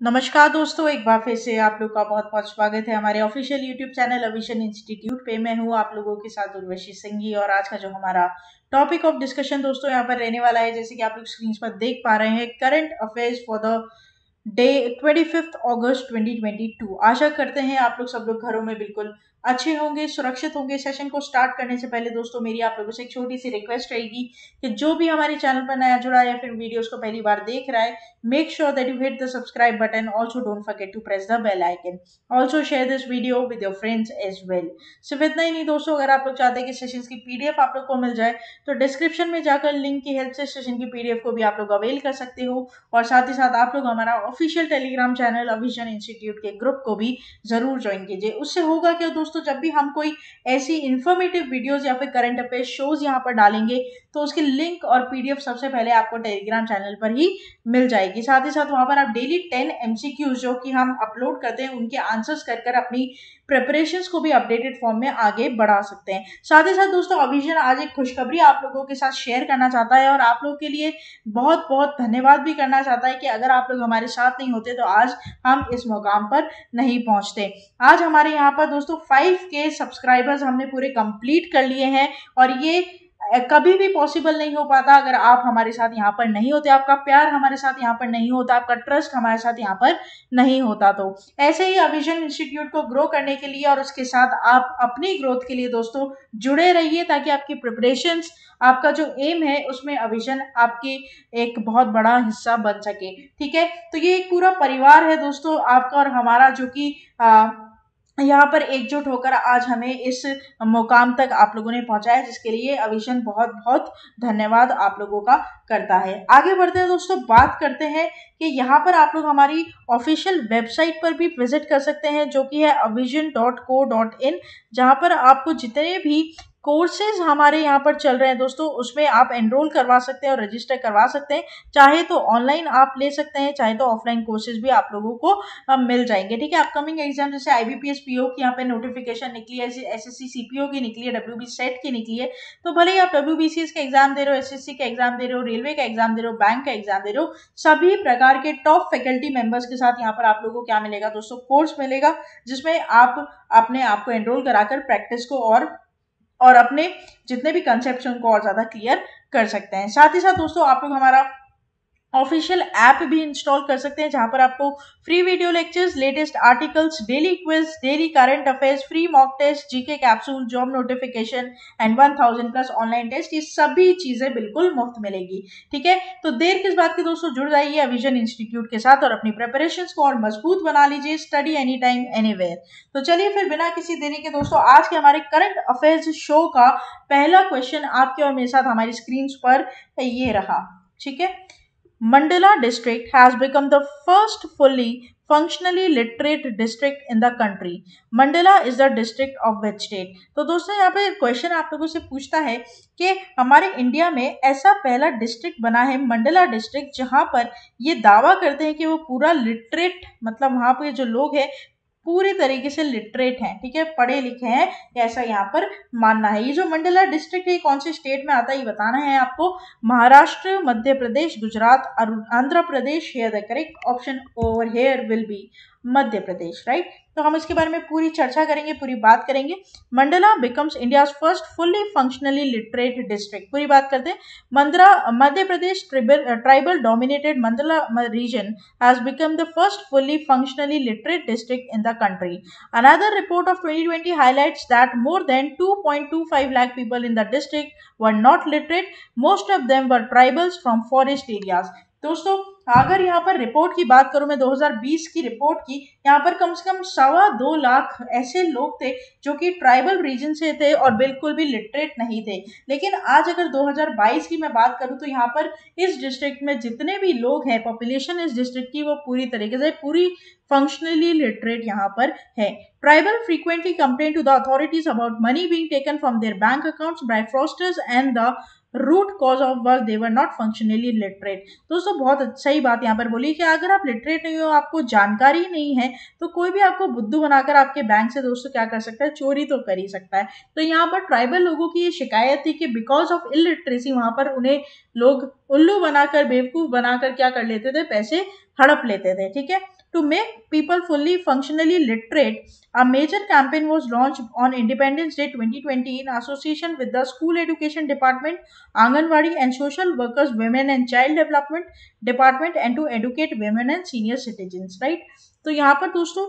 नमस्कार दोस्तों, एक बार फिर से आप लोग का बहुत बहुत स्वागत है हमारे ऑफिशियल यूट्यूब चैनल अविजन इंस्टीट्यूट पे। मैं हूँ आप लोगों के साथ उर्वशी सिंघी और आज का जो हमारा टॉपिक ऑफ डिस्कशन दोस्तों यहाँ पर रहने वाला है, जैसे कि आप लोग स्क्रीन पर देख पा रहे हैं, current affairs for the day 25 अगस्त 2022। आशा करते हैं आप लोग सब लोग घरों में बिल्कुल अच्छे होंगे, सुरक्षित होंगे। सेशन को स्टार्ट करने से पहले दोस्तों मेरी आप लोगों से एक छोटी सी रिक्वेस्ट रहेगी कि जो भी हमारे चैनल पर नया जुड़ा है या फिर वीडियोस को पहली बार देख रहा है, make sure that you hit the subscribe button. Also don't forget to press the bell icon. Also share this video with your friends as well. सिर्फ इतना ही नहीं दोस्तों, अगर आप लोग चाहते हैं कि सेशंस की पीडीएफ आप लोग को मिल जाए तो डिस्क्रिप्शन में जाकर लिंक की हेल्प से सेशन की पीडीएफ को भी आप लोग अवेल कर सकते हो। और साथ ही साथ आप लोग हमारा ऑफिशियल टेलीग्राम चैनल अविजन इंस्टीट्यूट के ग्रुप को भी जरूर ज्वाइन कीजिए। उससे होगा क्या दोस्तों, जब भी हम कोई ऐसी इंफॉर्मेटिव वीडियोस या फिर करंट अफेयर शोज यहाँ पर डालेंगे तो उसकी लिंक और पीडीएफ सबसे पहले आपको टेलीग्राम चैनल पर ही मिल जाएगी। साथ ही साथ वहां पर आप डेली 10 एमसीक्यूज जो कि हम अपलोड करते हैं उनके आंसर्स कर अपनी प्रिपरेशंस को भी अपडेटेड फॉर्म में आगे बढ़ा सकते हैं। साथ ही साथ दोस्तों अविजन आज एक खुशखबरी आप लोगों के साथ शेयर करना चाहता है और आप लोगों के लिए बहुत बहुत धन्यवाद भी करना चाहता है कि अगर आप लोग हमारे साथ नहीं होते तो आज हम इस मुकाम पर नहीं पहुंचते। आज हमारे यहाँ पर दोस्तों 5K सब्सक्राइबर्स हमने पूरे कंप्लीट कर लिए हैं और ये कभी भी पॉसिबल नहीं हो पाता अगर आप हमारे साथ यहाँ पर नहीं होते, आपका प्यार हमारे साथ यहाँ पर नहीं होता, आपका ट्रस्ट हमारे साथ यहाँ पर नहीं होता। तो ऐसे ही अविजन इंस्टीट्यूट को ग्रो करने के लिए और उसके साथ आप अपनी ग्रोथ के लिए दोस्तों जुड़े रहिए ताकि आपकी प्रिपरेशंस, आपका जो एम है उसमें अविजन आपकी एक बहुत बड़ा हिस्सा बन सके। ठीक है, तो ये एक पूरा परिवार है दोस्तों आपका और हमारा, जो कि यहाँ पर एकजुट होकर आज हमें इस मुकाम तक आप लोगों ने पहुंचाया, जिसके लिए अविजन बहुत बहुत धन्यवाद आप लोगों का करता है। आगे बढ़ते हैं दोस्तों, बात करते हैं कि यहाँ पर आप लोग हमारी ऑफिशियल वेबसाइट पर भी विजिट कर सकते हैं जो कि है avision.co.in, जहाँ पर आपको जितने भी कोर्सेज हमारे यहाँ पर चल रहे हैं दोस्तों उसमें आप एनरोल करवा सकते हैं और रजिस्टर करवा सकते हैं। चाहे तो ऑनलाइन आप ले सकते हैं, चाहे तो ऑफलाइन कोर्सेज भी आप लोगों को मिल जाएंगे। ठीक है, अपकमिंग एग्जाम जैसे आईबीपीएस पीओ की यहाँ पे नोटिफिकेशन निकली है, एसएससी सीपीओ की निकली है, डब्ल्यूबी सेट की निकली है। तो भले ही आप डब्ल्यूबीसीएस का एग्जाम दे रहे हो, एसएससी का एग्जाम दे रहे हो, रेलवे का एग्जाम दे रहे हो, बैंक का एग्जाम दे रहे हो, सभी प्रकार के टॉप फैकल्टी मेंबर्स के साथ यहाँ पर आप लोगों को क्या मिलेगा दोस्तों, कोर्स मिलेगा जिसमें आप अपने आप को एनरोल कराकर प्रैक्टिस को और अपने जितने भी कंसेप्ट हैं उनको और ज्यादा क्लियर कर सकते हैं। साथ ही साथ दोस्तों आप लोग हमारा ऑफिशियल ऐप भी इंस्टॉल कर सकते हैं जहां पर आपको free video lectures, latest articles, daily quiz, daily current affairs, free mock test, GK capsule, job notification and 1000 plus online test, ये सभी चीजें बिल्कुल मुफ्त मिलेगी। ठीक है, तो देर किस बात की दोस्तों, जुड़ जाइए अविजन इंस्टीट्यूट के साथ और अपनी प्रिपरेशंस को और मजबूत बना लीजिए। Study any time anywhere. तो चलिए फिर बिना किसी देरी के दोस्तों आज के हमारे करंट अफेयर्स शो का पहला क्वेश्चन आपके और मेरे साथ हमारी स्क्रीन पर ये रहा। ठीक है, Mandala district has become the first fully functionally literate district in the country. Mandala is the district of which state? तो दोस्तों यहाँ पे क्वेश्चन आप लोगों से पूछता है कि हमारे इंडिया में ऐसा पहला डिस्ट्रिक्ट बना है मंडला डिस्ट्रिक्ट जहां पर ये दावा करते हैं कि वो पूरा लिटरेट, मतलब वहां पे जो लोग हैं पूरी तरीके से लिटरेट हैं, ठीक है, पढ़े लिखे हैं, ऐसा यहाँ पर मानना है। ये जो मंडला डिस्ट्रिक्ट है कौन से स्टेट में आता है ये बताना है आपको। Maharashtra, Madhya Pradesh, Gujarat, Andhra Pradesh. Here the correct option over here will be Madhya Pradesh, right. तो हम इसके बारे में पूरी चर्चा करेंगे, पूरी बात करेंगे। Mandla becomes India's first fully functionally literate district. पूरी बात करते हैं। Madhya Pradesh tribal dominated Mandla region has become the first fully functionally literate district in the country. Another report of 2020 highlights that more than 2.25 lakh people in the district were not literate. Most of them were tribals from forest areas. दोस्तों अगर यहाँ पर report की बात करूं, मैं 2020 की report की, यहाँ पर कम से कम 2.25 लाख ऐसे लोग थे जो कि ट्राइबल रीजन से थे और बिल्कुल भी लिटरेट नहीं थे। लेकिन आज अगर 2022 की मैं बात करूं तो यहाँ पर इस डिस्ट्रिक्ट में जितने भी लोग हैं, पॉपुलेशन इस डिस्ट्रिक्ट की, वो पूरी तरीके से पूरी फंक्शनली लिटरेट यहाँ पर है। Tribal frequently complain to the authorities about money being taken from their bank accounts by fraudsters and the root cause of work they were not functionally literate. दोस्तों बहुत सही बात यहाँ पर बोली कि अगर आप लिटरेट नहीं हो, आपको जानकारी नहीं है, तो कोई भी आपको बुद्धू बनाकर आपके बैंक से दोस्तों क्या कर सकता है, चोरी तो कर ही सकता है। तो यहाँ पर ट्राइबल लोगों की ये शिकायत थी कि बिकॉज ऑफ इलिटरेसी वहां पर उन्हें लोग उल्लू बनाकर, बेवकूफ बनाकर क्या कर लेते थे, पैसे हड़प लेते थे, ठीक है। To make people fully functionally literate, a major campaign was launched on Independence Day 2020 in association with the School Education Department, Anganwadi and Social Workers, Women and Child Development Department, and to educate women and senior citizens, right? तो यहाँ पर दोस्तों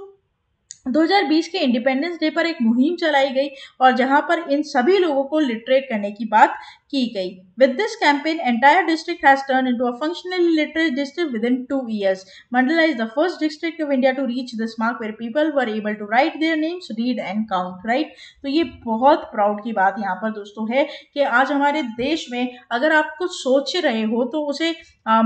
2020 के independence day पर एक मुहिम चलाई गई और जहां पर इन सभी लोगों को लिटरेट करने की बात की गई। With this campaign entire district has turn into a functionally literate district with in 2 years. Mandala is the first district of India to reach this mark where people were able to write their names, read and count, right? तो ये बहुत proud की बात यहाँ पर दोस्तों है कि आज हमारे देश में अगर आप कुछ सोच रहे हो तो उसे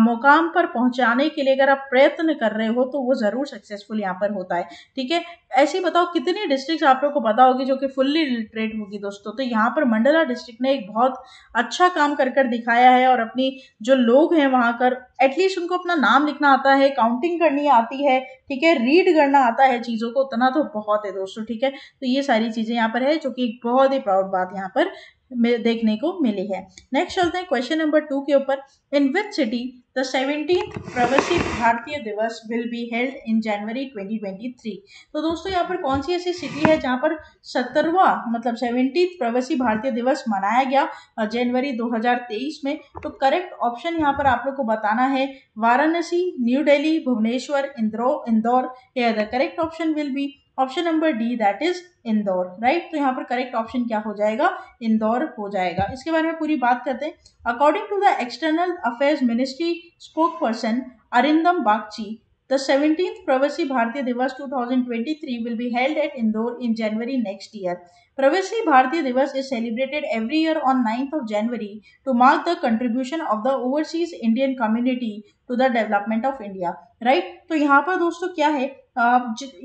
मुकाम पर पहुंचाने के लिए अगर आप प्रयत्न कर रहे हो तो वो जरूर सक्सेसफुल यहाँ पर होता है, ठीक है। ऐसे ही बताओ कितनी डिस्ट्रिक्ट आप लोग को पता होगी जो कि फुल्ली लिटरेट होगी दोस्तों। तो यहाँ पर मंडला डिस्ट्रिक्ट ने एक बहुत अच्छा काम कर दिखाया है और अपनी जो लोग हैं वहां कर एटलीस्ट उनको अपना नाम लिखना आता है, काउंटिंग करनी आती है, ठीक है, रीड करना आता है चीजों को, उतना तो बहुत है दोस्तों, ठीक है। तो ये सारी चीजें यहाँ पर है जो कि एक बहुत ही प्राउड बात यहाँ पर देखने को मिली है। नेक्स्ट चलते हैं क्वेश्चन नंबर 2 के ऊपर। इन विच सिटी द 17th प्रवासी भारतीय दिवस विल बी हेल्ड इन जनवरी 2023? तो दोस्तों यहाँ पर कौन सी ऐसी सिटी है जहाँ पर 17वां मतलब 17th प्रवासी भारतीय दिवस मनाया गया जनवरी 2023 में? तो करेक्ट ऑप्शन यहाँ पर आप लोग को बताना है Varanasi, new Delhi, Bhubaneswar, Indore. The correct option will be option number D, that is Indore, right. तो यहाँ पर करेक्ट ऑप्शन क्या हो जाएगा, इंदौर हो जाएगा। इसके बारे में पूरी बात करते हैं। According to the external affairs ministry spokesperson Arindam Bagchi, the 17th प्रवासी भारतीय दिवस 2023 will be held at Indore in January next year. प्रवासी भारतीय दिवस is celebrated every year on 9th of January to mark the contribution of the overseas Indian community to the development of India, right? तो यहाँ पर दोस्तों क्या है,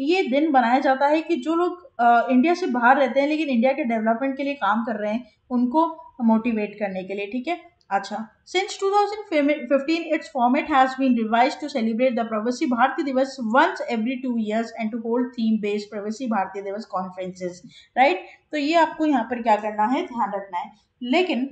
ये दिन बनाया जाता है कि जो लोग इंडिया से बाहर रहते हैं लेकिन इंडिया के डेवलपमेंट के लिए काम कर रहे हैं उनको मोटिवेट करने के लिए, ठीक है। अच्छा, since 2015 its format has been revised to celebrate the प्रवासी भारतीय दिवस once every 2 years and to hold theme based प्रवासी भारतीय दिवस conferences, right? तो ये आपको यहाँ पर क्या करना है, ध्यान रखना है। लेकिन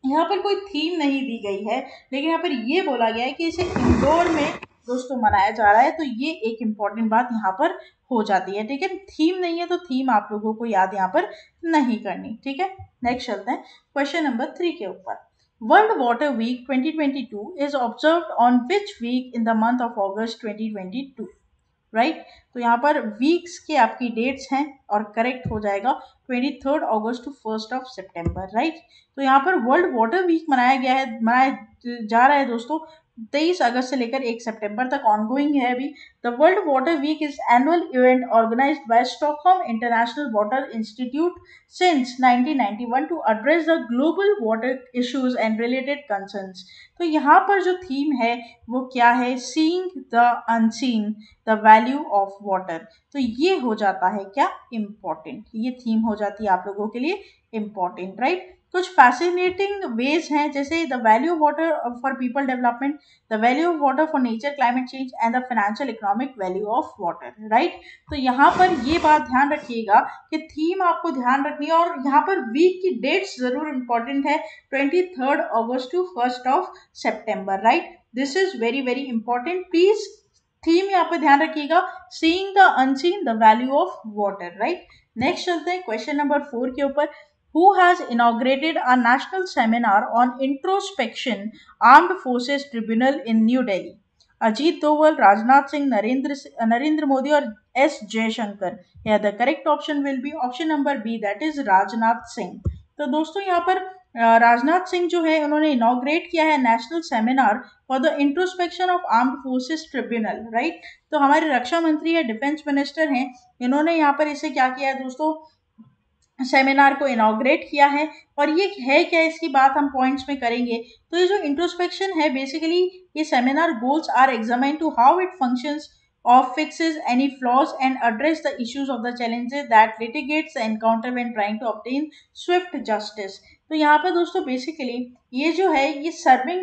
यहाँ पर कोई थीम नहीं दी गई है, लेकिन यहाँ पर ये बोला गया है कि इसे इंदौर में दोस्तों मनाया जा रहा है, तो ये एक इम्पॉर्टेंट बात यहाँ पर हो जाती है, ठीक है। थीम नहीं है तो थीम आप लोगों को याद यहाँ पर नहीं करनी, ठीक है। नेक्स्ट चलते हैं क्वेश्चन नंबर 3 के ऊपर। World water week 2022 is observed on which week in the month of August 2022, right. तो यहाँ पर वीक्स के आपकी डेट्स हैं और करेक्ट हो जाएगा 23 अगस्त टू 1 सितंबर, राइट। तो यहाँ पर वर्ल्ड वाटर वीक मनाया जा रहा है दोस्तों 23 अगस्त से लेकर 1 सितंबर तक ऑनगोइंग है अभी। The world water week is annual event organized by Stockholm international water institute since 1991 to address the global water issues and related concerns. तो यहाँ पर जो थीम है वो क्या है, seeing the unseen the value of water. तो ये हो जाता है क्या, इम्पोर्टेंट, ये थीम हो जाती है आप लोगों के लिए इम्पोर्टेंट, राइट। कुछ फैसिनेटिंग वेज हैं जैसे the value of water for people development, the value of water for nature climate change and the financial economic value of water, right. तो यहाँ पर ये बात ध्यान रखिएगा कि थीम आपको ध्यान रखनी है और यहाँ पर वीक की डेट्स जरूर इंपॉर्टेंट है 23 अगस्त टू 1 सितंबर, right. This is very very important, please theme यहाँ पे ध्यान रखिएगा, seeing the unseen the value of water, right. Next चलते हैं क्वेश्चन नंबर 4 के ऊपर। Who has inaugurated a national seminar on introspection Armed Forces Tribunal in New Delhi? Ajit Doval, Rajnath Singh, Narendra Modi और S Jaishankar. या the correct option will be option number B, that is Rajnath Singh. तो दोस्तों यहाँ पर राजनाथ सिंह जो है उन्होंने इनॉग्रेट किया है national seminar for the introspection of armed forces tribunal, right. तो हमारे रक्षा मंत्री है, डिफेंस मिनिस्टर हैं, इन्होंने यहाँ पर इसे क्या किया है दोस्तों, सेमिनार को इनॉग्रेट किया है। और ये है क्या, इसकी बात हम पॉइंट्स में करेंगे। तो ये जो इंट्रोस्पेक्शन है बेसिकली ये seminar goals are examine to how it functions of fixes any flaws and address the issues of the challenges that litigates encounter when trying to obtain swift justice। तो यहाँ पर दोस्तों बेसिकली ये जो है ये सर्विंग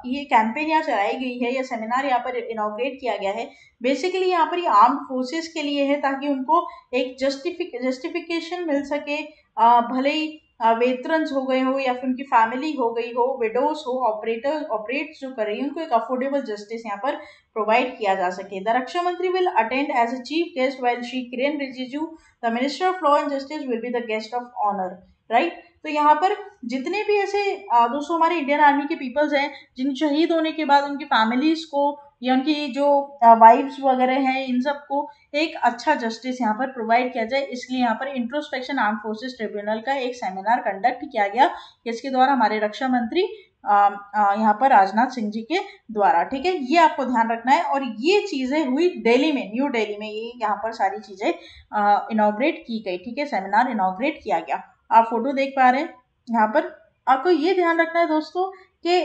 ये कैंपेन यहाँ चलाई गई है, ये सेमिनार यहाँ पर इनॉग्रेट किया गया है बेसिकली यहाँ पर ये आर्म्ड फोर्सेस के लिए है ताकि उनको एक जस्टिफिकेशन मिल सके, भले ही वेटरन्स हो गए हो या फिर उनकी फैमिली हो गई हो, विडोज हो, ऑपरेट जो कर रही है, उनको एक अफोर्डेबल जस्टिस यहाँ पर प्रोवाइड किया जा सके। The Raksha Mantri will attend as a chief guest while Shri Kiren Rijiju the minister of law and justice will be the guest of honour, right. तो यहाँ पर जितने भी ऐसे दोस्तों हमारे इंडियन आर्मी के पीपल्स हैं जिन शहीद होने के बाद उनकी फैमिलीज को या उनकी जो वाइफ्स वगैरह हैं, इन सबको एक अच्छा जस्टिस यहाँ पर प्रोवाइड किया जाए, इसलिए यहाँ पर इंट्रोस्पेक्शन आर्म फोर्सेस ट्रिब्यूनल का एक सेमिनार कंडक्ट किया गया, जिसके द्वारा हमारे रक्षा मंत्री यहाँ पर राजनाथ सिंह जी के द्वारा, ठीक है। ये आपको ध्यान रखना है। और ये चीजें हुई दिल्ली में, न्यू दिल्ली में, ये यहाँ पर सारी चीजें इनॉग्रेट की गई, ठीक है, सेमिनार इनॉग्रेट किया गया। आप फोटो देख पा रहे हैं यहाँ पर। आपको ये ध्यान रखना है दोस्तों कि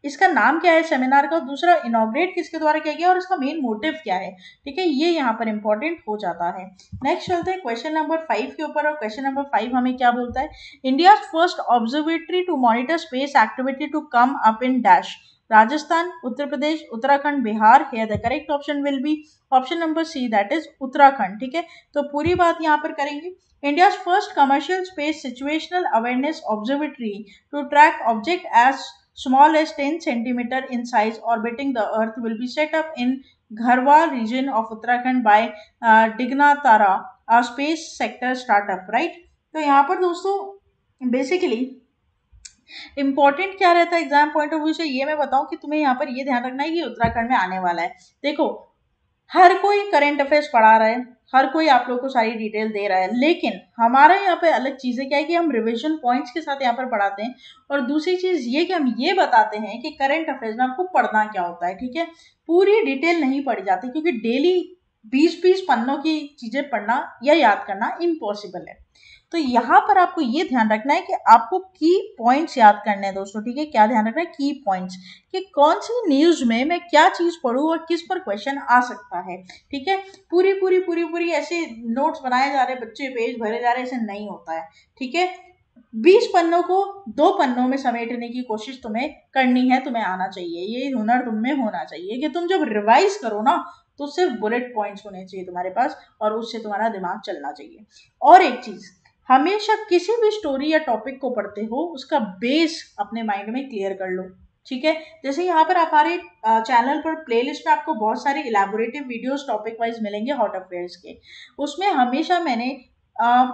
इसका नाम क्या है सेमिनार का, दूसरा इनॉग्रेट किसके द्वारा किया गया और इसका मेन मोटिव क्या है, ठीक है, ये यहाँ पर इंपॉर्टेंट हो जाता है। नेक्स्ट चलते हैं क्वेश्चन नंबर 5 के ऊपर। और क्वेश्चन नंबर 5 हमें क्या बोलता है, India first observatory to monitor space activity to come up in dash, Rajasthan, Uttar Pradesh, Uttarakhand, Bihar. Here the correct option will be option number C, that is Uttarakhand, ठीक है। तो पूरी बात यहाँ पर करेंगे। India's first commercial space situational awareness observatory to track object as small as 10 centimeter in size orbiting the earth will be set up in Gharwal region of Uttarakhand by Dignatara, a space sector startup, right? तो यहाँ पर दोस्तों basically important क्या रहता है exam point of view से, ये मैं बताऊं कि तुम्हें यहाँ पर ये ध्यान रखना है कि उत्तराखंड में आने वाला है। देखो हर कोई करंट अफेयर्स पढ़ा रहा है, हर कोई आप लोग को सारी डिटेल दे रहा है, लेकिन हमारा यहाँ पे अलग चीज़ है क्या है कि हम रिवीजन पॉइंट्स के साथ यहाँ पर पढ़ाते हैं। और दूसरी चीज़ ये कि हम ये बताते हैं कि करंट अफेयर्स में आपको पढ़ना क्या होता है, ठीक है। पूरी डिटेल नहीं पढ़ी जाती क्योंकि डेली 20-20 पन्नों की चीज़ें पढ़ना या याद करना इम्पॉसिबल है। तो यहाँ पर आपको ये ध्यान रखना है कि आपको की पॉइंट्स याद करने हैं दोस्तों, ठीक है। क्या ध्यान रखना है, की पॉइंट्स, कि कौन सी न्यूज में मैं क्या चीज पढ़ूं और किस पर क्वेश्चन आ सकता है, ठीक है। पूरी ऐसे नोट्स बनाए जा रहे हैं, बच्चे पेज भरे जा रहे हैं, ऐसे नहीं होता है, ठीक है। 20 पन्नों को 2 पन्नों में समेटने की कोशिश तुम्हें करनी है, तुम्हें आना चाहिए, ये हुनर तुम में होना चाहिए कि तुम जब रिवाइज करो ना तो सिर्फ बुलेट पॉइंट्स होने चाहिए तुम्हारे पास और उससे तुम्हारा दिमाग चलना चाहिए। और एक चीज, हमेशा किसी भी स्टोरी या टॉपिक को पढ़ते हो उसका बेस अपने माइंड में क्लियर कर लो, ठीक है। जैसे यहाँ पर हमारे चैनल पर प्लेलिस्ट में आपको बहुत सारे इलेबोरेटिव वीडियोस टॉपिक वाइज मिलेंगे हॉट अफेयर्स के, उसमें हमेशा मैंने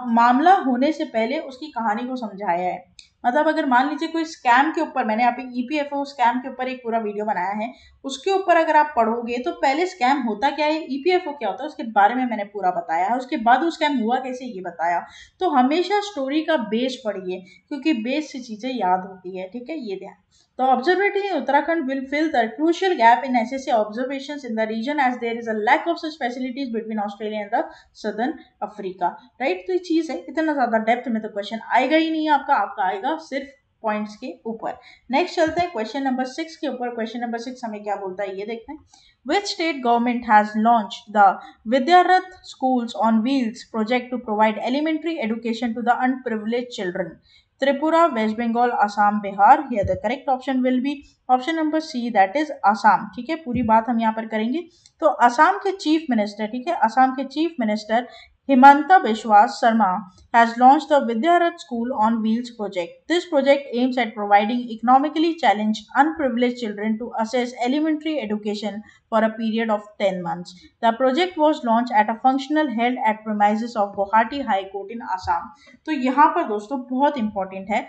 मामला होने से पहले उसकी कहानी को समझाया है। मतलब अगर मान लीजिए कोई स्कैम के ऊपर, मैंने अभी ईपीएफओ स्कैम के ऊपर एक पूरा वीडियो बनाया है, उसके ऊपर अगर आप पढ़ोगे तो पहले स्कैम होता क्या है, ईपीएफओ क्या होता है, उसके बारे में मैंने पूरा बताया है, उसके बाद वो स्कैम हुआ कैसे ये बताया। तो हमेशा स्टोरी का बेस पढ़िए क्योंकि बेस से चीजें याद होती है, ठीक है, ये ध्यान। The observatory in Uttarakhand will fill the crucial gap in SSA observations in the region as there is a lack of such facilities between Australia and the Southern Africa, right? तो ये चीज है, इतना ज्यादा डेप्थ में तो question आएगा ही नहीं आपका आएगा सिर्फ पॉइंट्स के ऊपर। नेक्स्ट चलते हैं क्वेश्चन नंबर 6 के ऊपर। क्वेश्चन नंबर 6 हमें क्या बोलता है ये देखते हैं। Which state government has launched the Vidyarath Schools on Wheels project to provide elementary education to the unprivileged children? Tripura, West Bengal, Assam, Bihar. Here the correct option will be option number C, that is Assam, ठीक है। पूरी बात हम यहाँ पर करेंगे। तो असम के चीफ मिनिस्टर, ठीक है, असम के chief minister Himanta Biswa Sarma has launched the Vidyarath School on Wheels project. This project aims at providing economically challenged, unprivileged children to access elementary education for a period of 10 months. The project was launched at a functional held at premises of Guwahati High Court in Assam. तो यहाँ पर दोस्तों बहुत important है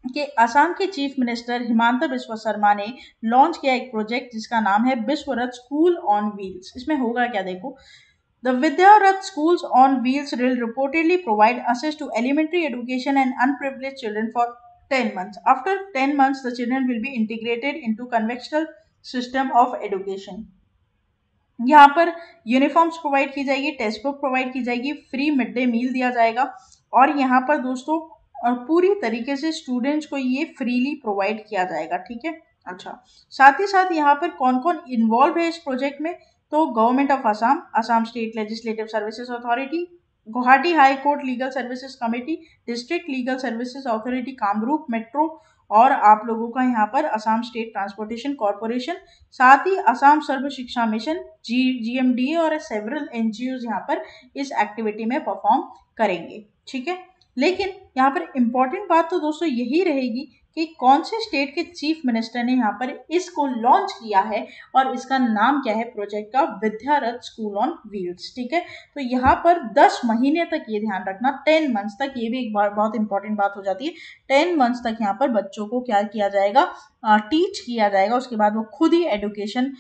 कि असम के chief minister Himanta Biswa Sharma ने launch किया एक प्रोजेक्ट जिसका नाम है विश्वरथ स्कूल ऑन व्हील्स। इसमें होगा क्या देखो, The Vidyarath schools on wheels will reportedly provide access to elementary education and unprivileged children for 10 months. After 10 months, the children will be integrated into conventional system of education. यहाँ पर uniforms provide की जाएगी, text book provide की जाएगी, free mid day meal दिया जाएगा और यहाँ पर दोस्तों पूरी तरीके से स्टूडेंट्स को ये फ्रीली प्रोवाइड किया जाएगा, ठीक है। अच्छा, साथ ही साथ यहाँ पर कौन कौन इन्वॉल्व है इस प्रोजेक्ट में, तो government of Assam, Assam state legislative services authority, Guwahati high court legal services committee, district legal services authority Kamrup metro और आप लोगों का यहाँ पर असम स्टेट ट्रांसपोर्टेशन कॉरपोरेशन, साथ ही असम सर्व शिक्षा मिशन, GMDA और सेवरल NGOs यहाँ पर इस एक्टिविटी में परफॉर्म करेंगे, ठीक है। लेकिन यहाँ पर इम्पॉर्टेंट बात तो दोस्तों यही रहेगी कि कौन से स्टेट के चीफ मिनिस्टर ने यहाँ पर इसको लॉन्च किया है और इसका नाम क्या है प्रोजेक्ट का, विद्यारथ स्कूल ऑन व्हील्स। ठीक है, तो यहाँ पर 10 महीने तक ये ध्यान रखना, 10 मंथ्स तक, ये भी एक बहुत इंपॉर्टेंट बात हो जाती है। 10 मंथ्स तक यहाँ पर बच्चों को क्या किया जाएगा, टीच किया जाएगा, उसके बाद वो खुद ही एजुकेशन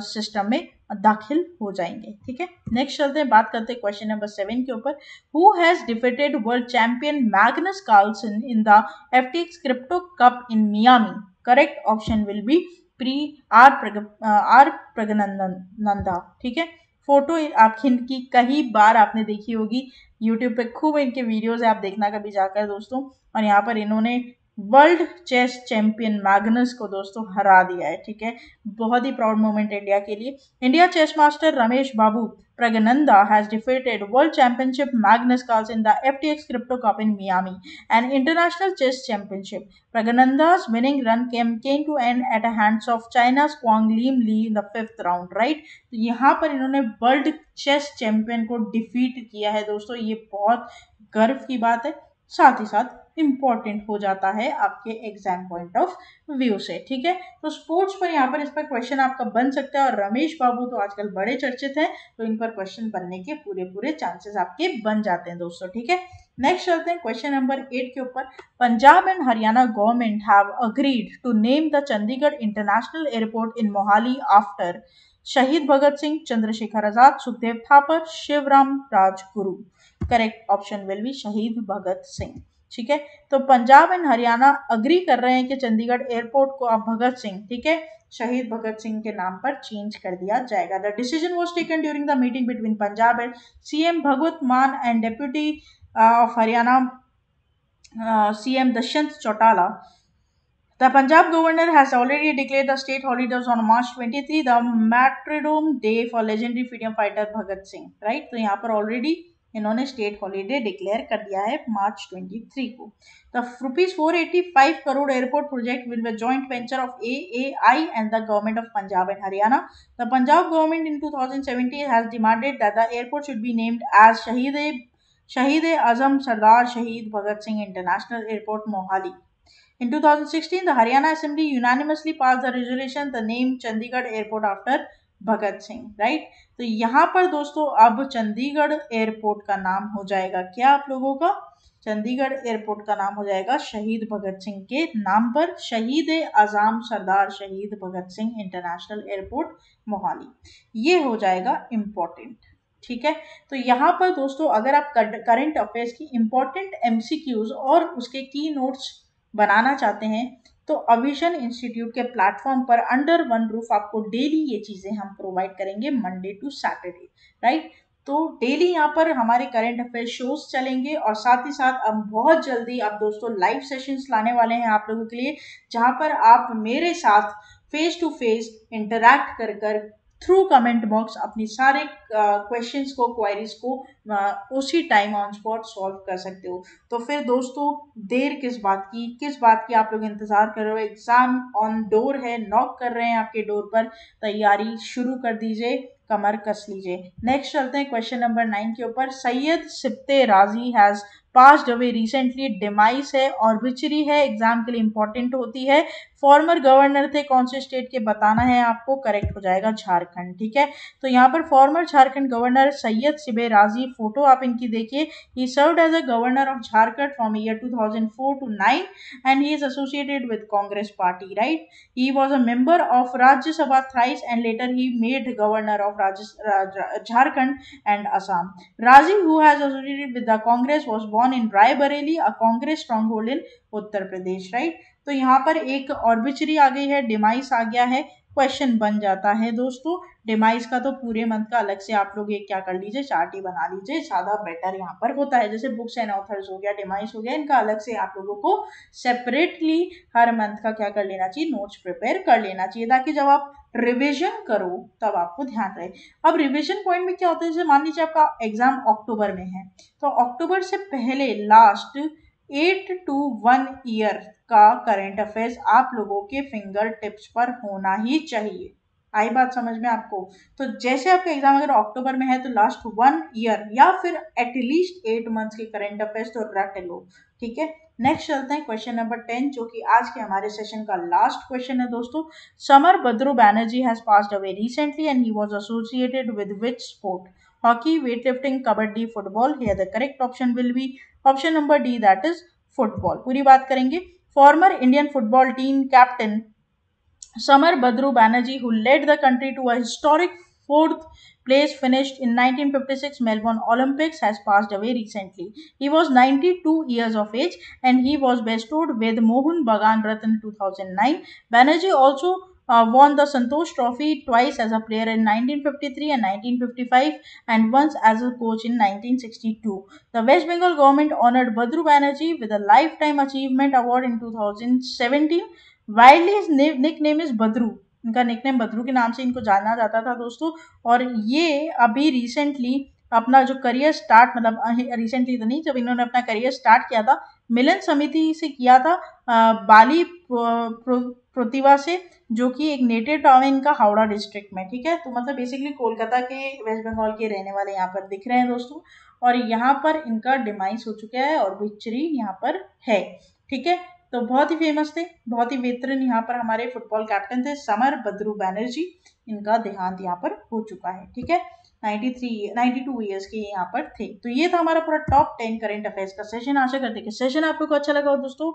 सिस्टम में दाखिल हो जाएंगे। ठीक है, नेक्स्ट चलते हैं, बात करते हैं क्वेश्चन नंबर 7 के ऊपर। Who has defeated world champion Magnus Carlsen in the FTX crypto cup in Miami? Correct option will be प्री आर प्रगनंदा। ठीक है, फोटो आप इनकी कई बार आपने देखी होगी, यूट्यूब पे खूब इनके वीडियोस है, आप देखना कभी जाकर दोस्तों। और यहाँ पर इन्होंने वर्ल्ड चेस चैंपियन मैग्नस को दोस्तों हरा दिया है। ठीक है, बहुत ही प्राउड मोमेंट इंडिया के लिए। India chess master Ramesh Babu Pragananda has defeated World Championship Magnus Carlsen in the FTX Crypto Cup in Miami, an international chess championship. Pragananda's winning run came to end at the hands of China's Quang Lim Li in the 5th round, right? तो यहाँ पर इन्होंने world chess champion को defeat किया है दोस्तों, ये बहुत गर्व की बात है, साथ ही साथ इंपॉर्टेंट हो जाता है आपके एग्जाम पॉइंट ऑफ व्यू से। ठीक है, तो स्पोर्ट्स पर यहाँ पर इस पर क्वेश्चन आपका बन सकता है, और रमेश बाबू तो आजकल बड़े चर्चित हैं, तो इन पर क्वेश्चन बनने के पूरे चांसेस आपके बन जाते हैं दोस्तों। ठीक है, नेक्स्ट चलते हैं क्वेश्चन नंबर 8 के ऊपर। Punjab and Haryana government have agreed to name the Chandigarh international airport in Mohali after Shaheed Bhagat Singh, Chandrashekhar Azad, Sukhdev Thapar, Shivaram Rajguru. Correct option will be Shaheed Bhagat Singh. ठीक है, तो पंजाब एंड हरियाणा अग्री कर रहे हैं कि चंडीगढ़ एयरपोर्ट को अब भगत सिंह, ठीक है, शहीद भगत सिंह के नाम पर चेंज कर दिया जाएगा। The decision was taken during the meeting between Punjab and CM भगवत मान and deputy of Haryana CM Dushyant Chautala. The Punjab governor has already declared the state holidays on March 23, the martyrdom day for legendary freedom fighter Bhagat Singh, right? तो यहाँ पर already इन्होंने state holiday declare कर दिया है मार्च 23 को। The ₹485 crore airport project will be joint venture of AAI and the government of Punjab and Haryana. The Punjab government in 2017 has demanded that the airport should be named as Shaheed Azam Sardar Shaheed Bhagat Singh international airport Mohali. In 2016, the Haryana Assembly unanimously passed the resolution the name Chandigarh Airport after Bhagat Singh, right? तो यहाँ पर दोस्तों अब Chandigarh airport का नाम हो जाएगा क्या आप लोगों का? चंडीगढ़ एयरपोर्ट का नाम हो जाएगा शहीद भगत सिंह के नाम पर, शहीद आजम सरदार शहीद भगत सिंह इंटरनेशनल एयरपोर्ट मोहाली। ये हो जाएगा इम्पोर्टेंट। ठीक है, तो यहाँ पर दोस्तों अगर आप करंट अफेयर्स की इंपॉर्टेंट MCQs और उसके की नोट्स बनाना चाहते हैं तो अविशन इंस्टीट्यूट के प्लेटफॉर्म पर अंडर वन रूफ आपको डेली ये चीजें हम प्रोवाइड करेंगे मंडे टू सैटरडे, राइट? तो डेली यहाँ पर हमारे करंट अफेयर शोज चलेंगे और साथ ही साथ अब बहुत जल्दी आप दोस्तों लाइव सेशंस लाने वाले हैं आप लोगों के लिए, जहां पर आप मेरे साथ फेस टू फेस इंटरैक्ट कर थ्रू कमेंट बॉक्स अपनी सारे क्वेश्चंस को, क्वेरीज को उसी टाइम ऑन स्पॉट सॉल्व कर सकते हो। तो फिर दोस्तों देर किस बात की आप लोग इंतजार कर रहे हो? एग्जाम ऑन डोर है, नॉक कर रहे हैं आपके डोर पर, तैयारी शुरू कर दीजिए, कमर कस लीजिए। नेक्स्ट चलते हैं क्वेश्चन नंबर 9 के ऊपर। सैयद सिप्ते राजी has passed away recently, demise है, ऑर्बिचरी है, एग्जाम के लिए इंपॉर्टेंट होती है। फॉर्मर गवर्नर थे कौन से स्टेट के बताना है आपको, करेक्ट हो जाएगा झारखंड। ठीक है, तो यहाँ पर former Jharkhand governor Syed Sibtey Razi, photo आप इनकी देखिए, he served as a governor of Jharkhand from year 2004 to 9 and he is associated with Congress party, right? He was a member of Rajya Sabha thrice and later he made governor of Jharkhand and Assam. Razi, who has associated with the Congress, was born in Raebareli, a Congress stronghold in Uttar Pradesh, right? तो यहाँ पर एक ऑर्बिचरी आ गई है, demise आ गया है, question बन जाता है दोस्तों। डिमाइस का तो पूरे मंथ का अलग से आप लोग एक क्या कर लीजिए, चार्ट ही बना लीजिए, ज्यादा बेटर यहाँ पर होता है। जैसे बुक्स एंड ऑथर्स हो गया, डिमाइस हो गया, इनका अलग से आप लोगों को सेपरेटली हर मंथ का क्या कर लेना चाहिए, नोट्स प्रिपेयर कर लेना चाहिए, ताकि जब आप रिविजन करो तब आपको ध्यान रहे। अब रिविजन पॉइंट में क्या होता है, जैसे मान लीजिए आपका एग्जाम अक्टूबर में है, तो अक्टूबर से पहले लास्ट 8 to 1 ईयर का करंट अफेयर्स आप लोगों के फिंगर टिप्स पर होना ही चाहिए, आई बात समझ में आपको? तो जैसे आपका एग्जाम अगर अक्टूबर में है तो लास्ट 1 ईयर या फिर एटलीस्ट 8 मंथ्स के करंट अफेयर्स तो रट लो, ठीक है। नेक्स्ट चलते हैं क्वेश्चन नंबर 10, जो कि आज के हमारे सेशन का लास्ट क्वेश्चन है दोस्तों। Summer Badru Banerjee has passed away recently and he was associated with which sport? Hockey, weightlifting, kabaddi, football. Here the correct option will be option number D, that is football. पूरी बात करेंगे। Former Indian football team captain Samar Badru Banerjee, who led the country to a historic fourth place finish in 1956 Melbourne Olympics, has passed away recently. He was 92 years of age and he was bestowed with Mohun Bagan Ratna in 2009. Banerjee also won the Santosh Trophy twice as a player in 1953 and 1955 and once as a coach in 1962. The West Bengal government honored Badru Banerjee with a Lifetime Achievement Award in 2017. Wildly his nickname is Badru, इनका nickname Badru के नाम से इनको जाना जाता था दोस्तों। और ये अभी रिसेंटली अपना जो करियर स्टार्ट, मतलब रिसेंटली तो नहीं, जब इन्होंने अपना करियर स्टार्ट किया था मिलन समिति से किया था, बाली प्रतिभा से, जो कि एक नेटिव टाउन है इनका हावड़ा डिस्ट्रिक्ट में, ठीक है। तो मतलब बेसिकली कोलकाता के, वेस्ट बंगाल के रहने वाले यहाँ पर दिख रहे हैं दोस्तों। और यहाँ पर इनका डिमाइस हो चुका है और विक्चरी यहाँ पर है, ठीक है। तो बहुत ही फेमस थे, बहुत ही वेतरन यहाँ पर हमारे फुटबॉल कैप्टन थे समर बद्रू बैनर्जी। इनका देहांत यहाँ पर हो चुका है, ठीक है। 92 ईयर्स के यहाँ पर थे। तो ये था हमारा पूरा टॉप 10 करंट अफेयर्स का सेशन। आशा करते हैं कि सेशन आप लोग को अच्छा लगा हो दोस्तों।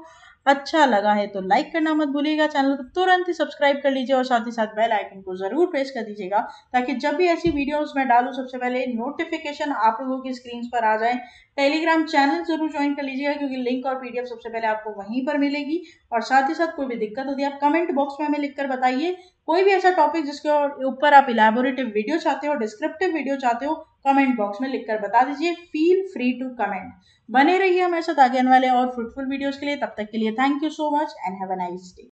अच्छा लगा है तो लाइक करना मत भूलिएगा, चैनल को तुरंत ही सब्सक्राइब कर लीजिए और साथ ही साथ बेल आइकन को जरूर प्रेस कर दीजिएगा, ताकि जब भी ऐसी वीडियोस मैं डालूं सबसे पहले नोटिफिकेशन आप लोगों की स्क्रीन पर आ जाए। टेलीग्राम चैनल जरूर ज्वाइन कर लीजिएगा, क्योंकि लिंक और पीडीएफ सबसे पहले आपको वहीं पर मिलेगी। और साथ ही साथ कोई भी दिक्कत होती है आप कमेंट बॉक्स में हमें लिखकर बताइए। कोई भी ऐसा टॉपिक जिसके ऊपर आप इलैबोरेटिव वीडियो चाहते हो, डिस्क्रिप्टिव वीडियो चाहते हो, कमेंट बॉक्स में लिखकर बता दीजिए। Feel free to comment. बने रहिए हमारे साथ आगे आने वाले और फ्रूटफुल वीडियोस के लिए। तब तक के लिए thank you so much and have a nice day.